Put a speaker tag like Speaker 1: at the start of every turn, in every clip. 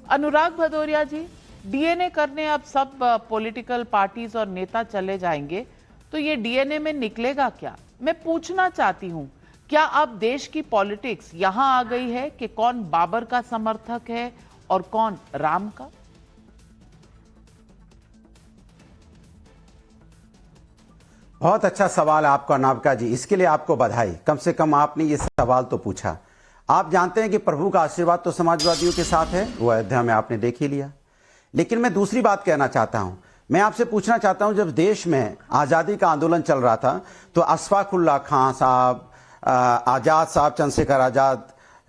Speaker 1: अनुराग भदौरिया जी, DNA करने अब सब पॉलिटिकल पार्टीज और नेता चले जाएंगे, तो ये डीएनए में निकलेगा क्या? मैं पूछना चाहती हूं, क्या अब देश की पॉलिटिक्स यहां आ गई है कि कौन बाबर का समर्थक है और कौन राम का?
Speaker 2: बहुत अच्छा सवाल है आपका नाविका जी, इसके लिए आपको बधाई। कम से कम आपने ये सवाल तो पूछा। आप जानते हैं कि प्रभु का आशीर्वाद तो समाजवादियों के साथ है, वो अयोध्या में आपने देख ही लिया। लेकिन मैं दूसरी बात कहना चाहता हूं। मैं आपसे पूछना चाहता हूं, जब देश में आज़ादी का आंदोलन चल रहा था तो अशफाकुल्ला खां साहब, आज़ाद साहब, चंद्रशेखर आज़ाद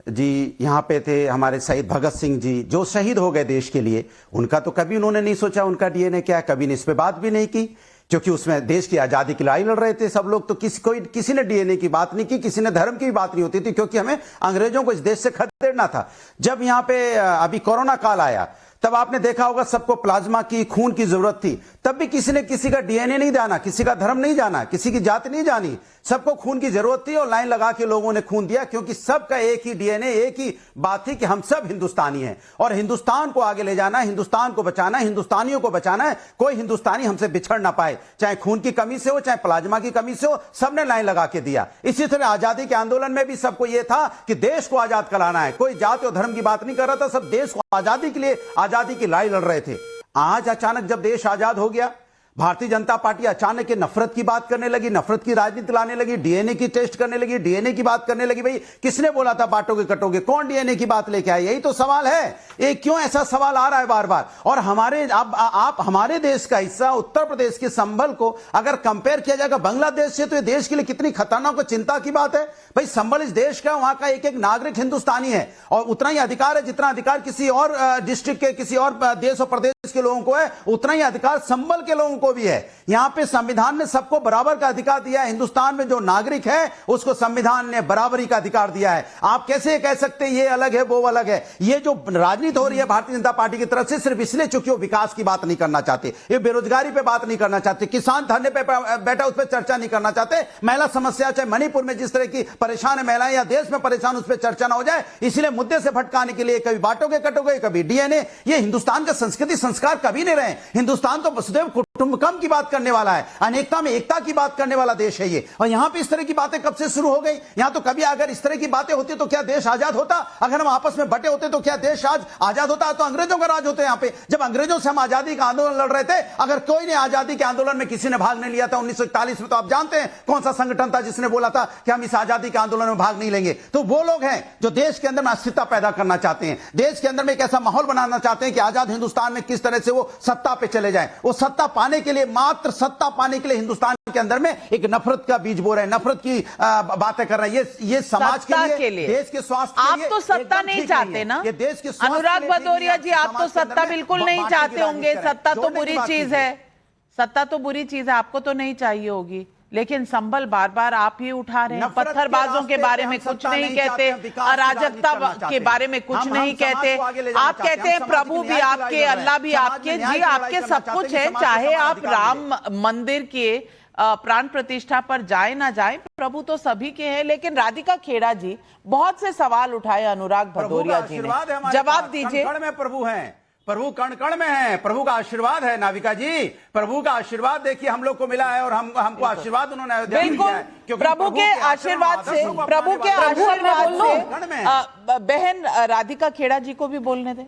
Speaker 2: जी यहाँ पे थे, हमारे शहीद भगत सिंह जी जो शहीद हो गए देश के लिए, उनका तो कभी उन्होंने नहीं सोचा उनका डीएनए क्या है, कभी इस पे बात भी नहीं की, क्योंकि उसमें देश की आज़ादी की लड़ाई लड़ रहे थे सब लोग। तो किसी ने डीएनए की बात नहीं की, किसी ने धर्म की भी बात नहीं होती थी, क्योंकि हमें अंग्रेजों को इस देश से खदेड़ना था। जब यहाँ पे अभी कोरोना काल आया, तब आपने देखा होगा सबको प्लाज्मा की, खून की जरूरत थी, तब भी किसी ने किसी का डीएनए नहीं जाना, किसी का धर्म नहीं जाना, किसी की जाति नहीं जानी, सबको खून की जरूरत थी और लाइन लगा के लोगों ने खून दिया, क्योंकि सबका एक ही डीएनए, एक ही बात थी कि हम सब हिंदुस्तानी हैं और हिंदुस्तान को आगे ले जाना है, हिंदुस्तान को बचाना है, हिंदुस्तानियों को बचाना है, कोई हिंदुस्तानी हमसे बिछड़ ना पाए, चाहे खून की कमी से हो, चाहे प्लाज्मा की कमी से हो, सबने लाइन लगा के दिया। इसी तरह आजादी के आंदोलन में भी सबको यह था कि देश को आजाद कराना है, कोई जाति और धर्म की बात नहीं कर रहा था, सब देश को आजादी के लिए आजादी की लड़ाई लड़ रहे थे। आज अचानक जब देश आजाद हो गया, भारतीय जनता पार्टी अचानक नफरत की बात करने लगी, नफरत की राजनीति लाने लगी, डीएनए की टेस्ट करने लगी, डीएनए की बात करने लगी। भाई किसने बोला था बांटोगे कटोगे? कौन डीएनए की बात लेके आए? यही तो सवाल है। ये क्यों ऐसा सवाल आ रहा है बार बार? और आप हमारे देश का हिस्सा उत्तर प्रदेश के संभल को अगर कंपेयर किया जाएगा बांग्लादेश से, तो ये देश के लिए कितनी खतरनाक और चिंता की बात है। भाई संभल इस देश का, वहां का एक एक नागरिक हिंदुस्तानी है और उतना ही अधिकार है जितना अधिकार किसी और डिस्ट्रिक्ट के, किसी और देश और प्रदेश के लोगों को है, उतना ही अधिकार संभल के लोगों को भी है। यहां पे संविधान ने सबको बराबर का अधिकार दिया है। हिंदुस्तान में जो नागरिक है उसको संविधान ने बराबरी का अधिकार दिया है। आप कैसे कह सकते हैं ये अलग है वो अलग है? ये जो राजनीति हो रही है भारतीय जनता पार्टी की तरफ से, सिर्फ इसलिए चूंकि वो विकास की बात नहीं करना चाहते, ये बेरोजगारी पे बात नहीं करना चाहते, किसान धरने पे बैठा उस पर चर्चा नहीं करना चाहते, महिला समस्या चाहे मणिपुर में जिस तरह की परेशान है महिलाएं या देश में परेशान, उस पर चर्चा ना हो जाए, इसलिए मुद्दे से भटकाने के लिए कभी बांटोगे कटोगे, कभी डीएनए। ये हिंदुस्तान का संस्कृति संस्कार कभी नहीं रहे। हिंदुस्तान तो वसुधैव कुटुंबकम की बात करने वाला है, अनेकता में एकता की बात करने वाला देश है ये। और यहां पे इस तरह की बातें कब से शुरू हो गई? यहां तो कभी अगर इस तरह की बातें होती तो क्या देश आजाद होता? अगर हम आपस में बटे होते तो क्या देश आज आजाद होता? तो अंग्रेजों का राज होता है यहां पे। जब अंग्रेजों से हम आजादी का आंदोलन लड़ रहे थे, अगर कोई ने आजादी के आंदोलन में किसी ने भाग नहीं लिया था 1941 में, तो आप जानते हैं कौन सा संगठन था जिसने बोला था कि हम इस आजादी के आंदोलन में भाग नहीं लेंगे? तो वो लोग हैं जो देश के अंदर में अस्थिरता पैदा करना चाहते हैं, देश के अंदर में एक ऐसा माहौल बनाना चाहते हैं कि आजाद हिंदुस्तान में किस तरह से वो सत्ता पे चले जाएं। वो सत्ता पाने के लिए, मात्र सत्ता पाने के लिए हिंदुस्तान के अंदर में एक नफरत का बीज बो रहे हैं, नफरत की बातें कर रहे हैं। ये समाज के लिए, देश के स्वास्थ्य के लिए।
Speaker 1: आप तो सत्ता नहीं चाहते ना अनुराग भदौरिया जी? आप तो सत्ता बिल्कुल नहीं चाहते होंगे। सत्ता तो बुरी चीज है, सत्ता तो बुरी चीज है, आपको तो नहीं चाहिए होगी। लेकिन संभल बार बार आप ही उठा रहे हैं। पत्थरबाजों के बारे में कुछ नहीं कहते, अराजकता के बारे में कुछ नहीं कहते। आप कहते हैं प्रभु भी आपके, अल्लाह भी आपके। जी आपके सब कुछ है, चाहे आप राम मंदिर के प्राण प्रतिष्ठा पर जाए ना जाए, प्रभु तो सभी के हैं। लेकिन राधिका खेड़ा जी बहुत से सवाल उठाए अनुराग भदौरिया जी ने, जवाब दीजिए।
Speaker 2: प्रभु हैं, प्रभु कण कण में है, प्रभु का आशीर्वाद है नाविका जी। प्रभु का आशीर्वाद देखिए हम लोग को मिला है और हमको आशीर्वाद उन्होंने अयोध्या में दिया है।
Speaker 1: प्रभु के आशीर्वाद से, प्रभु के आशीर्वाद से बहन राधिका खेड़ा जी को भी बोलने दें।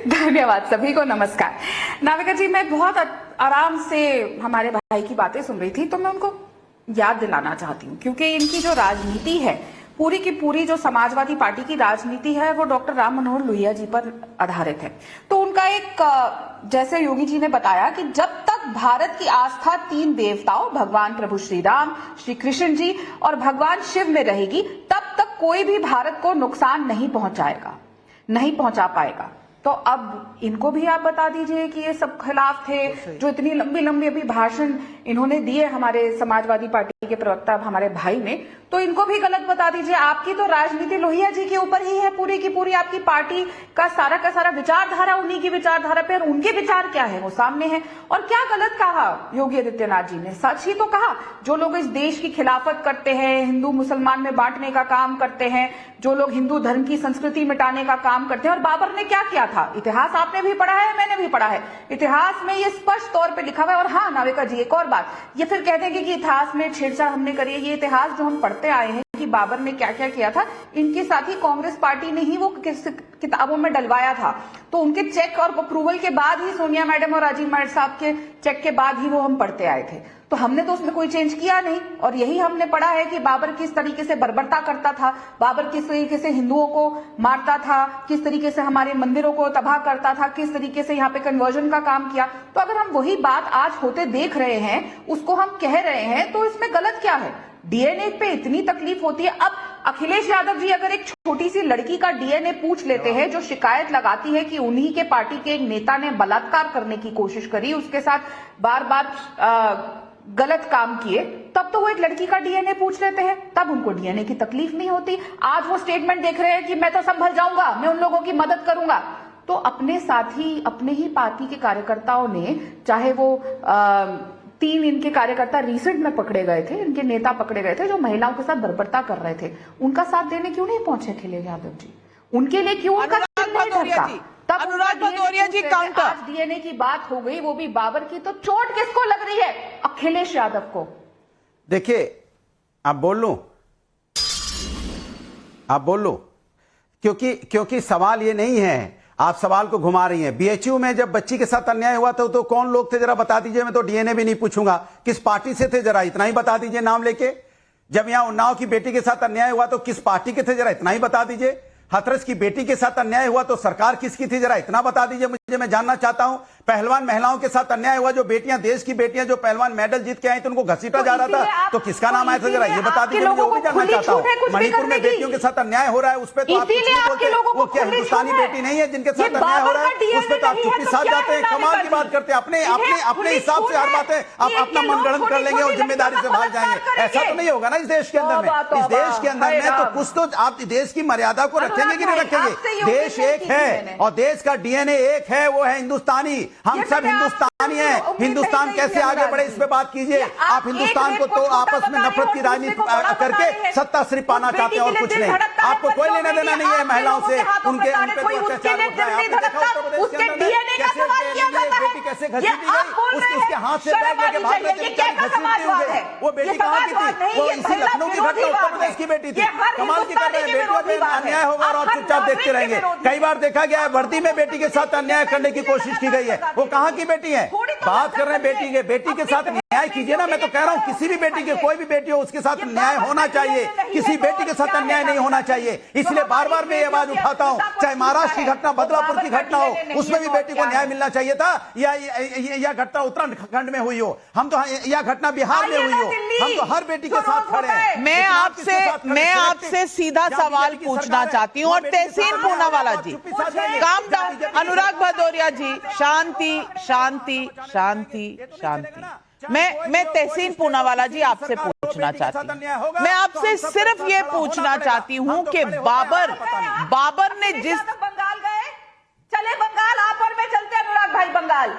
Speaker 3: धन्यवाद, सभी को नमस्कार। नाविका जी, मैं बहुत आराम से हमारे भाई की बातें सुन रही थी, तो मैं उनको याद दिलाना चाहती हूँ, क्योंकि इनकी जो राजनीति है, पूरी की पूरी जो समाजवादी पार्टी की राजनीति है, वो डॉक्टर राम मनोहर लोहिया जी पर आधारित है। तो उनका एक, जैसे योगी जी ने बताया कि जब तक भारत की आस्था 3 देवताओं, भगवान प्रभु श्री राम, श्री कृष्ण जी और भगवान शिव में रहेगी, तब तक कोई भी भारत को नुकसान नहीं पहुंचा पाएगा। तो अब इनको भी आप बता दीजिए कि ये सब खिलाफ थे, जो इतनी लंबी लंबी अभी भाषण इन्होंने दिए हमारे समाजवादी पार्टी के प्रवक्ता हमारे भाई ने, तो इनको भी गलत बता दीजिए। आपकी तो राजनीति लोहिया जी के ऊपर ही है पूरी की पूरी, आपकी पार्टी का सारा विचारधारा उन्हीं की विचारधारा पे, और उनके विचार क्या है वो सामने है। और क्या गलत कहा योगी आदित्यनाथ जी ने? सच ही तो कहा। जो लोग इस देश की खिलाफत करते हैं, हिंदू मुसलमान में बांटने का काम करते हैं, जो लोग हिंदू धर्म की संस्कृति मिटाने का काम करते हैं। और बाबर ने क्या किया था? इतिहास आपने भी पढ़ा है, मैंने भी पढ़ा है, इतिहास में ये स्पष्ट तौर पे लिखा हुआ है। और हाँ नाविका जी, एक और बात, ये फिर कहते हैं कि इतिहास में छेड़छाड़ हमने करी है। ये इतिहास जो हम पढ़ते आए हैं कि बाबर ने क्या क्या किया था, इनके साथ ही कांग्रेस पार्टी ने ही वो किताबों में डलवाया था। तो उनके चेक और अप्रूवल के बाद ही, सोनिया मैडम और राजीव मैडम साहब के चेक के बाद ही वो हम पढ़ते आए थे। तो हमने तो उसमें कोई चेंज किया नहीं। और यही हमने पढ़ा है कि बाबर किस तरीके से बर्बरता करता था, बाबर किस तरीके से हिंदुओं को मारता था, किस तरीके से हमारे मंदिरों को तबाह करता था, किस तरीके से यहाँ पे कन्वर्जन का काम किया। तो अगर हम वही बात आज होते देख रहे हैं, उसको हम कह रहे हैं, तो इसमें गलत क्या है? डीएनए पे इतनी तकलीफ होती है। अब अखिलेश यादव जी अगर एक छोटी सी लड़की का डीएनए पूछ लेते हैं, जो शिकायत लगाती है कि उन्हीं के पार्टी के एक नेता ने बलात्कार करने की कोशिश करी, उसके साथ बार बार गलत काम किए, तब तो वो एक लड़की का डीएनए पूछ लेते हैं, तब उनको डीएनए की तकलीफ नहीं होती। आज वो स्टेटमेंट देख रहे हैं कि मैं तो संभल जाऊंगा, मैं उन लोगों की मदद करूंगा। तो अपने साथी, अपने ही पार्टी के कार्यकर्ताओं ने, चाहे वो 3 इनके कार्यकर्ता रिसेंट में पकड़े गए थे, इनके नेता पकड़े गए थे जो महिलाओं के साथ बर्बरता कर रहे थे, उनका साथ देने क्यों नहीं पहुंचे अखिलेश यादव जी? उनके लिए क्यों उनका तब
Speaker 1: अनुराग भदौरिया जी काउंटर।
Speaker 3: आज डीएनए की बात हो गई, वो भी बाबर की, तो चोट किसको लग रही है? अखिलेश यादव को।
Speaker 2: देखिए, आप बोल लो, क्योंकि सवाल ये नहीं है, आप सवाल को घुमा रही हैं। बीएचयू में जब बच्ची के साथ अन्याय हुआ था तो कौन लोग थे, जरा बता दीजिए। मैं तो डीएनए भी नहीं पूछूंगा, किस पार्टी से थे, जरा इतना ही बता दीजिए नाम लेके। जब यहां उन्नाव की बेटी के साथ अन्याय हुआ तो किस पार्टी के थे, जरा इतना ही बता दीजिए। हाथरस की बेटी के साथ अन्याय हुआ तो सरकार किसकी थी, जरा इतना बता दीजिए मुझे, मैं जानना चाहता हूं। पहलवान महिलाओं के साथ अन्याय हुआ, जो बेटियां, देश की बेटियां जो पहलवान मेडल जीत के आई तो उनको घसीटा जा रहा था, तो किसका नाम आया था, जरा ये बता दीजिए मुझे, वो भी जानना चाहता हूं। मणिपुर में बेटियों के साथ अन्याय हो रहा है, उस पर तो आप कुछ नहीं बोलते। वो क्या हिंदुस्तानी बेटी नहीं है जिनके साथ अन्याय हो रहा है, उस पर तो आप चुप्पी साध जाते हैं। कमाल की बात करते हैं, अपने हिसाब से हर बातें आप अपना मनगढ़ंत कर लेंगे और जिम्मेदारी से भाग जाएंगे। ऐसा तो नहीं होगा ना इस देश के अंदर में। इस देश के अंदर में तो कुछ तो आप देश की मर्यादा को रखेंगे कि नहीं रखेंगे? देश एक है और देश का डीएनए एक है, वो है हिंदुस्तानी। हम सब हिंदुस्तानी हैं। हिंदुस्तान कैसे आगे बढ़े इस पे बात कीजिए। आप हिंदुस्तान को तो आपस में नफरत की राजनीति करके सत्ता सिर्फ पाना चाहते हैं और कुछ नहीं। आपको कोई लेना देना नहीं है महिलाओं से, उनके बेटी कैसे घसीटी गई, उसके हाथ से बैग लेके भाग रहे थे, घसीटती हुई वो बेटी कहां की थी? वो इसी लखनऊ की घटना, उत्तर प्रदेश की बेटी थी। कमाल की कर रहे हैं, बेटियों पे अन्याय होगा और आप चुपचाप देखते रहेंगे। कई बार देखा गया है वर्दी में बेटी के साथ अन्याय करने की कोशिश की गई है, वो कहां की बेटी है? बात कर रहे हैं बेटी के साथ न्याय कीजिए ना। मैं तो कह रहा हूं किसी भी बेटी के, कोई भी बेटी हो, उसके साथ न्याय होना चाहिए, किसी बेटी के साथ अन्याय नहीं होना चाहिए। इसलिए बार बार मैं ये आवाज उठाता हूं, चाहे महाराष्ट्र की घटना, बदलापुर की घटना हो, उसमें भी बेटी को न्याय मिलना चाहिए था, या घटना उत्तराखंड में हुई हो, हम तो, या घटना बिहार में हुई हो, हम तो हर बेटी के साथ खड़े हैं।
Speaker 1: मैं आपसे सीधा सवाल पूछना चाहती हूँ, और तहसीन पूनावाला जी, काम डाउन। अनुराग भदौरिया जी, शांति शांति शांति शांति। मैं तहसीन पूनावाला जी आपसे पूछना चाहती हूँ, मैं आपसे सिर्फ ये पूछना चाहती हूँ कि बाबर ने जिस
Speaker 3: बंगाल गए, चले बंगाल, आप और मैं चलते अनुराग भाई बंगाल।